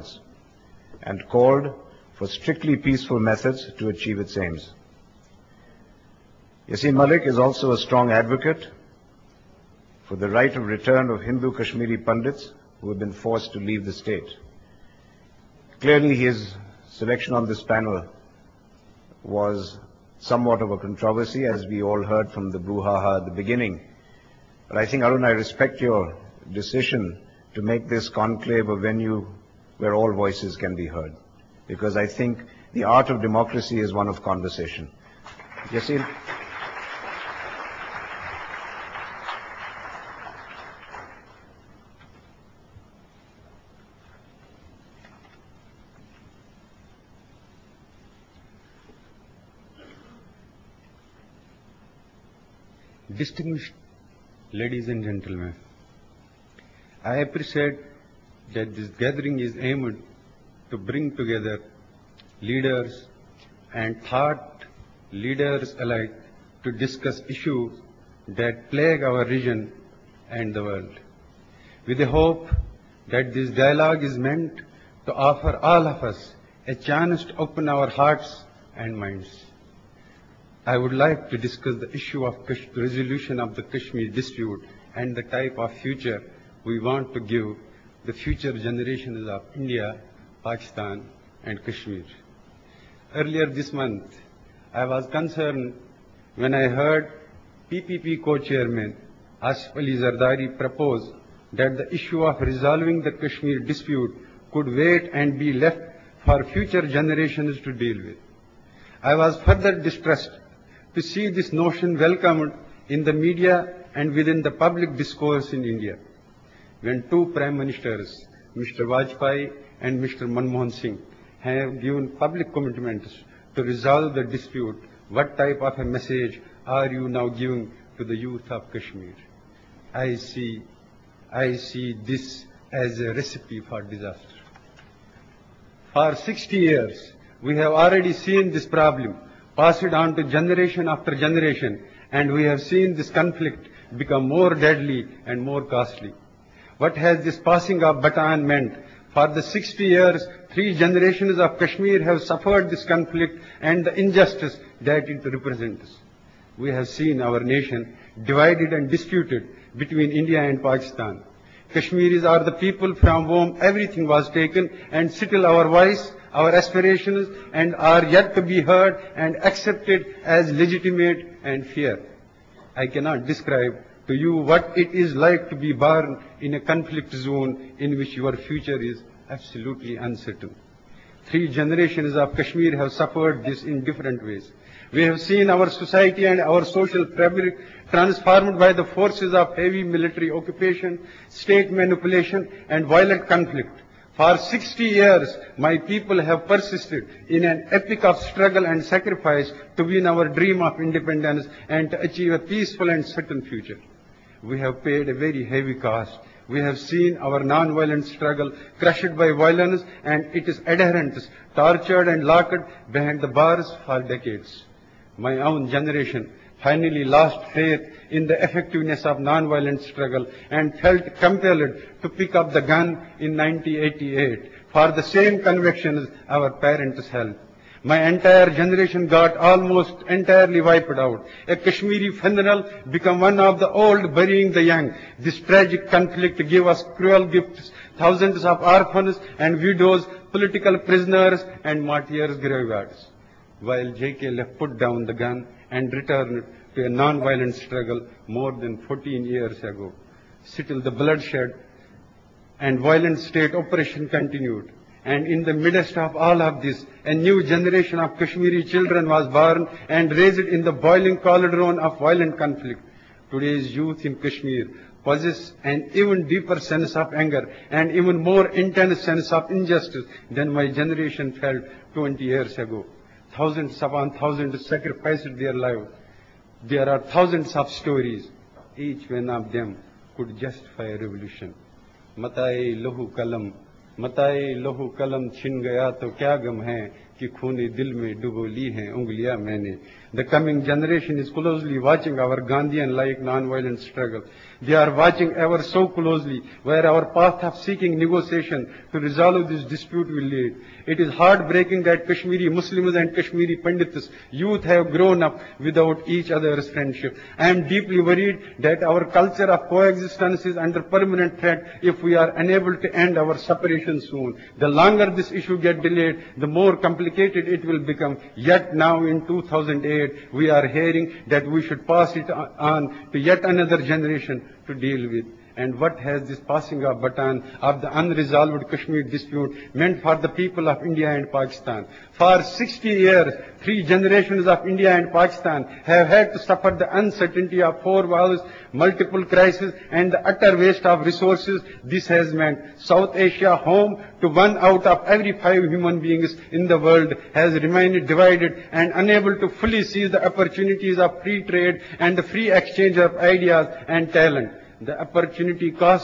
violence and called for strictly peaceful methods to achieve its aims. Yasin Malik is also a strong advocate for the right of return of Hindu Kashmiri Pandits who have been forced to leave the state. Clearly, his selection on this panel was somewhat of a controversy, as we all heard from the brouhaha at the beginning. But I think, Arun, I respect your decision to make this conclave a venue where all voices can be heard, because I think the art of democracy is one of conversation. Yasin? Distinguished ladies and gentlemen, I appreciate that this gathering is aimed to bring together leaders and thought leaders alike to discuss issues that plague our region and the world, with the hope that this dialogue is meant to offer all of us a chance to open our hearts and minds. I would like to discuss the issue of resolution of the Kashmir dispute and the type of future we want to give the future generations of India, Pakistan and Kashmir. Earlier this month, I was concerned when I heard PPP co-chairman Asif Ali Zardari propose that the issue of resolving the Kashmir dispute could wait and be left for future generations to deal with. I was further distressed to see this notion welcomed in the media and within the public discourse in India, when two Prime Ministers, Mr. Vajpayee and Mr. Manmohan Singh, have given public commitments to resolve the dispute. What type of a message are you now giving to the youth of Kashmir? I see this as a recipe for disaster. For 60 years, we have already seen this problem passed on to generation after generation, and we have seen this conflict become more deadly and more costly. What has this passing of baton meant? For the 60 years, 3 generations of Kashmir have suffered this conflict and the injustice that it represents. We have seen our nation divided and disputed between India and Pakistan. Kashmiris are the people from whom everything was taken, and still our voice, our aspirations, and are yet to be heard and accepted as legitimate and fair. I cannot describe to you what it is like to be born in a conflict zone in which your future is absolutely uncertain. 3 generations of Kashmir have suffered this in different ways. We have seen our society and our social fabric transformed by the forces of heavy military occupation, state manipulation, and violent conflict. For 60 years, my people have persisted in an epic of struggle and sacrifice to win our dream of independence and to achieve a peaceful and certain future. We have paid a very heavy cost. We have seen our non-violent struggle crushed by violence and its adherents tortured and locked behind the bars for decades. My own generation finally lost faith in the effectiveness of non-violent struggle and felt compelled to pick up the gun in 1988 for the same convictions our parents held. My entire generation got almost entirely wiped out. A Kashmiri funeral became one of the old burying the young. This tragic conflict gave us cruel gifts, thousands of orphans and widows, political prisoners and martyrs' graveyards. While J.K. left put down the gun and returned to a non-violent struggle more than 14 years ago, still the bloodshed and violent state operation continued. And in the midst of all of this, a new generation of Kashmiri children was born and raised in the boiling cauldron of violent conflict. Today's youth in Kashmir possess an even deeper sense of anger and even more intense sense of injustice than my generation felt 20 years ago. Thousands upon thousands sacrificed their lives. There are thousands of stories. Each one of them could justify a revolution. Mataye lohu kalam छिन गया तो क्या गम है कि खूनी दिल में डुबो ली हैं उंगलियां मैंने. The coming generation is closely watching our Gandhian-like non-violent struggle. They are watching ever so closely where our path of seeking negotiation to resolve this dispute will lead. It is heartbreaking that Kashmiri Muslims and Kashmiri Pandits, youth have grown up without each other's friendship. I am deeply worried that our culture of coexistence is under permanent threat if we are unable to end our separation soon. The longer this issue gets delayed, the more complicated it will become. Yet now in 2008, we are hearing that we should pass it on to yet another generation to deal with. And what has this passing of baton of the unresolved Kashmir dispute meant for the people of India and Pakistan? For 60 years, 3 generations of India and Pakistan have had to suffer the uncertainty of 4 wars, multiple crises, and the utter waste of resources. This has meant South Asia, home to 1 out of every 5 human beings in the world, has remained divided and unable to fully seize the opportunities of free trade and the free exchange of ideas and talent. The opportunity cost